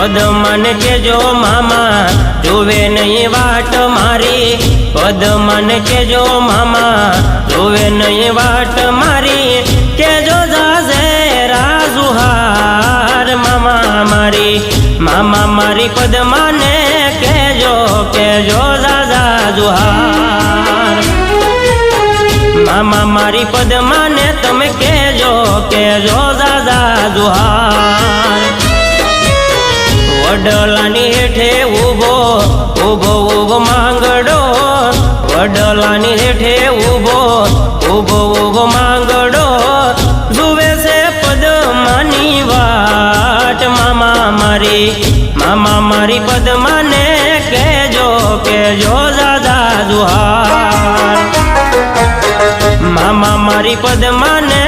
પદમાને કેજો મામા જોવે નહીં વાટ મારી, પદમાને કેજો મામા જોવે નહીં વાટ મારી, કેજો જાજે રાજુહાર મામા મારી પદમાને કેજો કેજો જાજા જુહાર, મામા મારી પદમાને તમે કેજો કેજો જાજા જુહાર। વડલાની હેઠે ઊભો ઊભો ઊભો માંગડો, વડલાની હેઠે ઊભો ઊભો ઊભો માંગડો, જુએ છે પદમાની વાટ મામા મારી પદમાને કેજો કેજો જાજા જુહાર, મામા મારી પદમાને